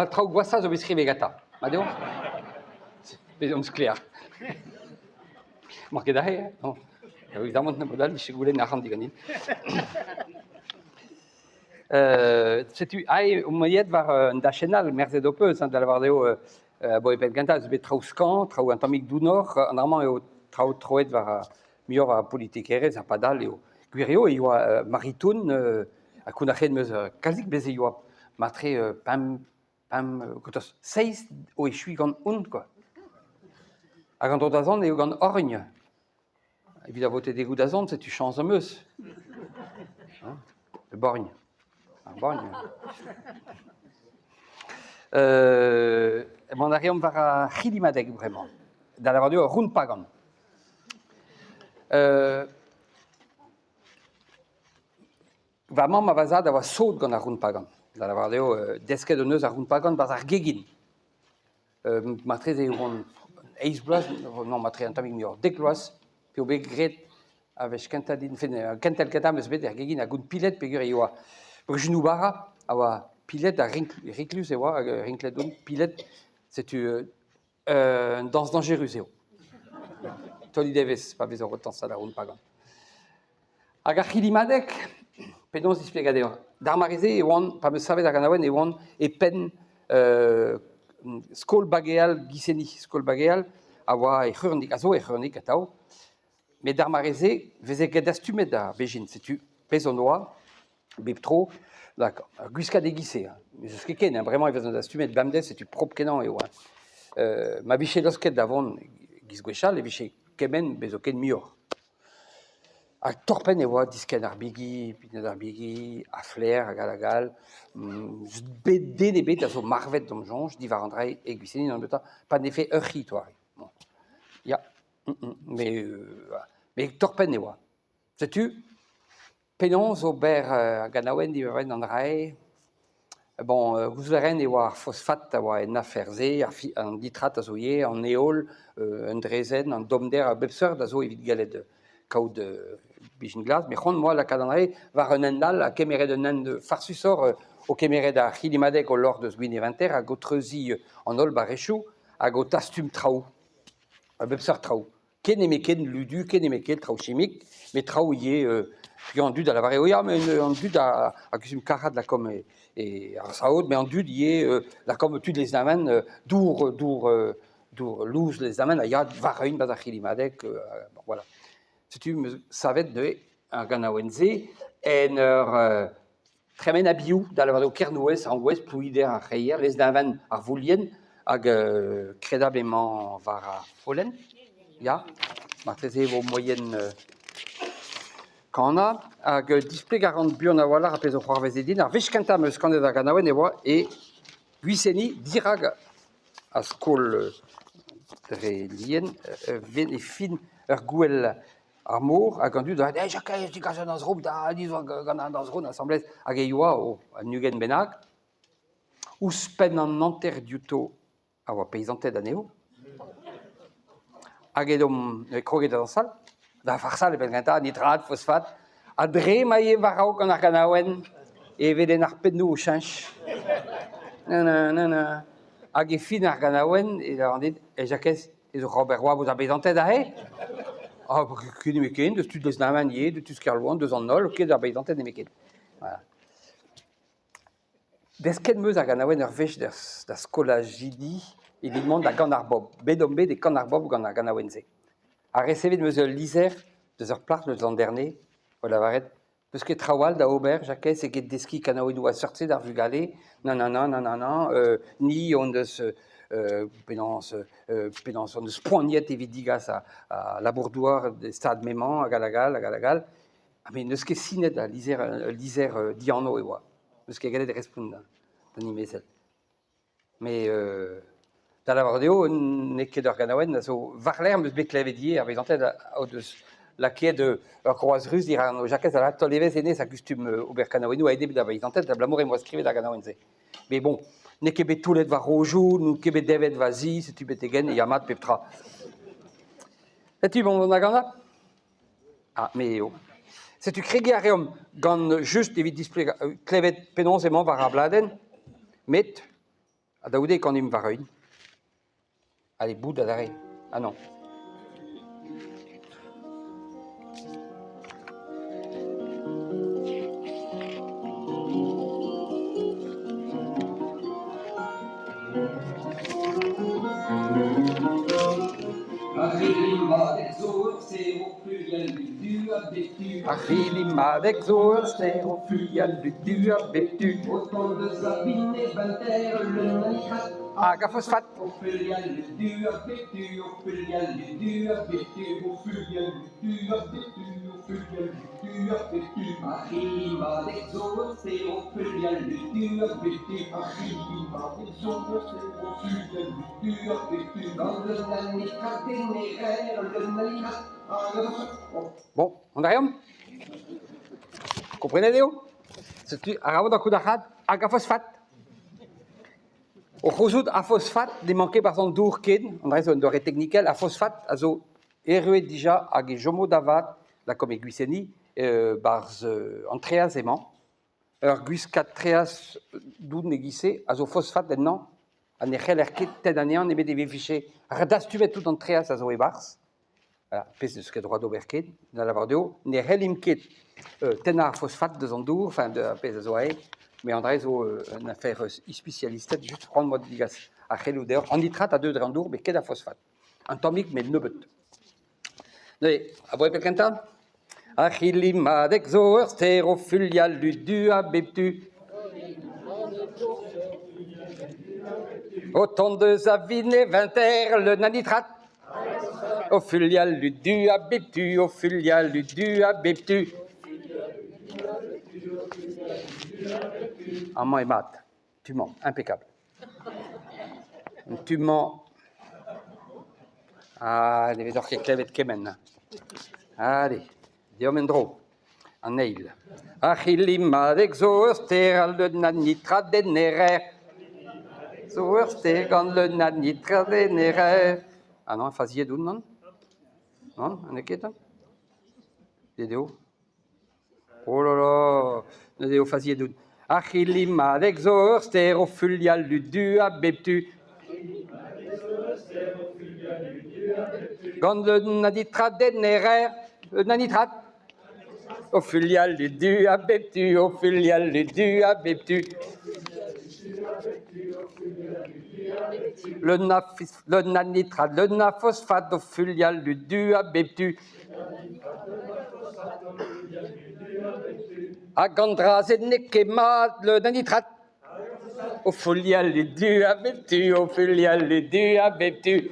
trau gwasa zo beskrive gata. Adeo? Bezom skler. Marke da he, no. Évidemment, ne modal, je goulais na randi ganin. Setu ai moyet var un national merze dopeus da lavardeo bo epet ganta zo bet trauskan, trau un tamik du nord, en armand eo trau troet var mior var politik erez a padal eo. Guirio eo maritoun a kunachet meus kazik bez eo matre pam kotos 6 o echui gant hont quoi. A gant o dazan eo gant orgne. Evit a vote degout dazan, setu chans am eus. Le borgne. Borgne. Mon arium var a chilimadeg vraiment. Da la radio rund pagan. Vraiment ma vazad a va saut gant a rund pagan. Da la radio desket de neus a rund pagan baz ar gegin. Matrez eo gant eiz bloaz, non matrez an tamik mior dek bloaz, pe o bet gret avech kentadin kentel ketam eus bet ar gegin a gout pilet pegur eo a brujunou bara a oa pilet a riklus eo a rinklet don pilet setu dans dangerus eo. Toli devez pa vez o rotan sa da roun pagan. Hag ar chilimadek, pedonz displegad eo. Dar mareze e oan, pa me savet ar ganaouen e oan e pen skol bageal giseni, skol bageal a oa e c'hurnik, a zo e c'hurnik a tao. Me dar mareze, veze ket astumet da bejin, setu pez on oa, bep tro, d'accord. Guska de gisse, mais ce qui est vraiment il faisait des stumet bamdes c'est tu propre kenan et ouais. Ma biche losket d'avant gisguechal et biche kemen bezoken mior. A torpen et ouais disken arbigi, pinet arbigi, a flair, a galagal, bd des bêtes à marvet dom jonge, di varandrei et guiseni dans le temps, pas d'effet heurchi toi. Bon. Ya. Mais torpen et ouais. Sais-tu Penons au ber ganaouen di ven an rae. Bon, gouzleren eo ar phosphate a oa en aferze, an ditrat a zo ye, an eol, un drezen, an domder a bepseur da zo evit galet kaout bijin glas. Me c'hont moa la kad an rae var un endal a kemeret un end farsusor o kemeret a chilimadek o lor deus gwin eventer a go treuzi an ol barechou a go tastum traoù, a bepseur traoù. Ken emeken ludu, ken emeken traoù chimique, mais traoù ye puis en dud à la varé, oui, mais en dud à cusum carad la comme et à saoud, mais en dud y est la comme tu les amènes dour loose les amènes à yad varein bazachilimadek, voilà. Si tu me savais de un ganawenze en tremen abiou dans la varé au kernoues en ouest pluider à reyer les amènes à voulien ag credablement var folen, ya, matrezé vos moyennes Kana hag display 40 buan a walar a pez o c'hoarvez edin ar vechkantam eus kandet a ganaouen e oa e guiseni dirag a skol dre lien ven e fin ur gouel ar mor hag an dud a jakaez di gazan az rob da diz gant an az ron asamblez hag e oa o nugen benag ous pen an anter diouto a oa peizanted aneo hag edom kroget an sal da farsal e ben ganta, nitrat, phosphate, a dre ma ye varaouk an ar ganaouen, e veden ar pennou o chanch. Nanana. Hag e fin ar ganaouen, e an dit, e jakez, e zo Robert Roy boz a bezanted a he? Ah, ken e meken, deus tu des naman ye, de tu skarlouan, deus an nol, ket ar bezanted e meken. Voilà. Desket meus ar ganaouen ur vech da skolajidi, e videment da gant ar bob. Bedom bet e kan ar bob gant ar ganaouen ze. A recevet meus lizer, deus ur plart meus an derne, o lavaret, peus ket trawal da ober, jakez e ket deski kanaouenou a sortze d'ar vugale, nanana, ni on deus penans on deus poignet evit digas a labourdouar de stad memant, a galagal, mais neus ket sinet a lizer diano e oa, neus ket galet respond da nimezel. Mais da lavardeo, ne ket ur ganaouen, zo varler meus bet klevet ar bezanted o deus laket ur kroaz rus dir an o jakez a la tolevez ene sa custum ober kanaouenou a ede da bezanted da blamour e moa skrivet da ganaouen ze. Mais bon, ne ket bet toulet va rojou, nou ket bet devet va zi, setu bet egen, e amat pep tra. Setu bon a gana? Ah, mais yo. Setu krege a reom gant just evit display klevet penons emañ var a bladen, met Adaoudé quand il me va rein. Allez, bout d'arrêt. Ah non. Achillima d'exor, stero fluvial du abétu. Autant de Sabine et Banter, le nanicat. Agaphosphate. Au fluvial du abétu, au fluvial du abétu, au fluvial du abétu, au fluvial du abétu. Achillima d'exor, stero fluvial du abétu. Achillima d'exor, stero fluvial du abétu. Dans le nanicat ténéraire, le nanicat. Bon, on a rien? Comprenez, Léo? C'est arabe d'un coup d'arrêt, agaphosphate. Au chouzut a phosphate, des manqués par son dourken, on reste dans le technical, a phosphate, also, eruet déjà, a jomo davat, la comme glycénie, bars Andreas aimant, guis 4 treas doun negissé, also phosphate maintenant, an echel erket, ted anéan, nebe des fichiers, radas tu tout Andreas, also e bars, voilà, pes de ce que droit d'oberket, dans la vardeo, ne relimket, tenar phosphate de Zandour, enfin de pes de zoé, mais André, une affaire spécialiste, juste prendre moi de digas à Chelouder, en nitrate à 2 de Zandour, mais qu'est-ce phosphate? Un tomique, mais ne but. Allez, à vous quelqu'un temps? Achillima d'exor, stérophylial du abeptu. Autant de Zavine, 20 le nanitrate. Au filial du abeptu, au filial du abeptu. Amant et mat, tu mens, impeccable. Tu mens. Ah, les vedors qui clevet kemen. Allez, diomendro, en neil. Achillima d'exoster, le nanitra denere. Zoerster, quand le nanitra denere. Ah non, faisiez d'où, non? Non, on est qui, toi? Dédéo. Oh là là, dédéo, faisiez d'où? Achillima d'exoster, au filial du abeptu. Quand le nanitra denere, le nanitrat. Au filial du abeptu, au filial du abeptu. Le nanitrate, le naphosphate, au filial du abeptu. Agandras et nekemat, le nanitrate. Au filial du abeptu, au filial du abeptu.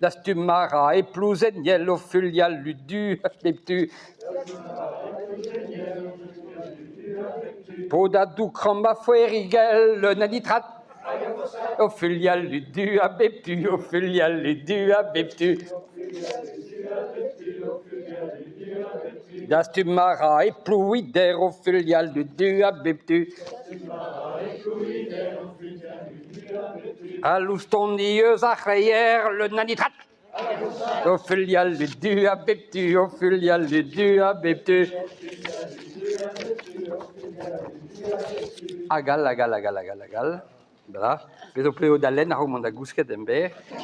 Dastumara et plouzeniel au filial du abeptu. Podadou cramba fuerigel, le nanitrate. Au filial du abeptu, au filial du abeptu. Dastumara et plouider au filial du abeptu. Aloustonnieuse achrayer, le nanitrate. Au filial du abeptu, au filial du abeptu. Agal. Voilà. Mais au plus haut d'Allen, à Roumanda Gousket d'Ember.